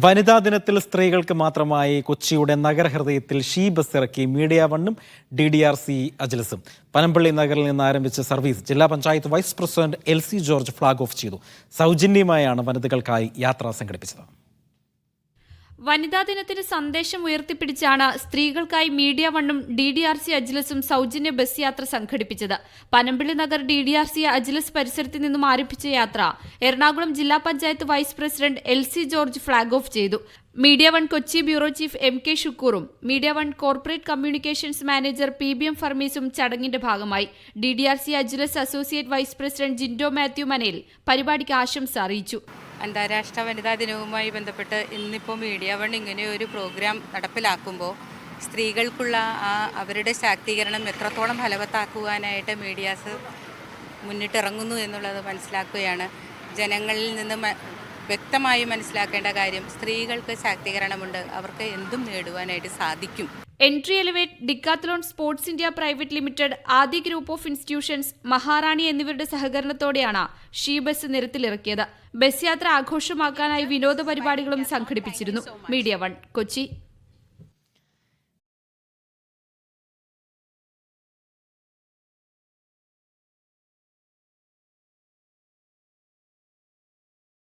വനിതാ ദിനത്തിൽ സ്ത്രീകൾക്ക് മാത്രമായി കൊച്ചിയുടെ നഗരഹൃദയത്തിൽ ഷീ ബസ് ഇറക്കി മീഡിയ വണ്ണും DDRC അജ്ലസും. പനമ്പള്ളി നഗറിൽ നിന്ന് ആരംഭിച്ച സർവീസ് ജില്ലാ panchayat vice president LC George flag off ചെയ്തു. സൗജന്യമായാണ് വനിതകൾക്കായി യാത്ര സംഘടിപ്പിച്ചത്. വനിതാ ദിനത്തിന് സന്ദേശം ഉയർത്തിപ്പിടിച്ചാണ് സ്ത്രീകൾക്കായി മീഡിയ വണ്ണും DDRC അജ്ലസും സൗജന്യ ബസ് യാത്ര സംഘടിപ്പിച്ചത്. പനമ്പള്ളി നഗർ DDRC അജ്ലസ് പരിസരത്ത് നിന്നും ആരംഭിച്ച യാത്ര എറണാകുളം ജില്ലാ panchayat vice president LC George flag off ചെയ്തു. Media one Kochi bureau chief MK ഷുക്കൂറും media one corporate communications manager PBM ഫർമീസും ചടങ്ങിന്റെ ഭാഗമായി. DDRC അജ്ലസ് associate vice president Jindo Mathew Manel പരിപാടിക്ക് ആശംസ അറിയിച്ചു. അന്താരാഷ്ട്ര വനിതാ ദിനവുമായി ബന്ധപ്പെട്ട് ഇന്നിപ്പോൾ മീഡിയ വൺ ഇങ്ങനെ ഒരു പ്രോഗ്രാം നടപ്പിലാക്കുമ്പോൾ സ്ത്രീകൾക്കുള്ള അവരുടെ ശാക്തീകരണം എത്രത്തോളം ഫലവത്താക്കുവാനായിട്ട് മീഡിയാസ് മുന്നിട്ടിറങ്ങുന്നു എന്നുള്ളത് മനസ്സിലാക്കുകയാണ്. ജനങ്ങളിൽ നിന്ന് വ്യക്തമായി മനസ്സിലാക്കേണ്ട കാര്യം സ്ത്രീകൾക്ക് ശാക്തീകരണമുണ്ട്, അവർക്ക് എന്തും നേടുവാനായിട്ട് സാധിക്കും. Entri Elevate, Decathlon sports India private limited, Adi group of institutions, Maharani എന്നിവരുടെ സഹകരണത്തോടെയാണ് ഷീ ബസ് നിരത്തിലിറക്കിയത്. ബസ് യാത്ര ആഘോഷമാക്കാനായി വിനോദ പരിപാടികളും സംഘടിപ്പിച്ചിരുന്നു. Media one, Kochi.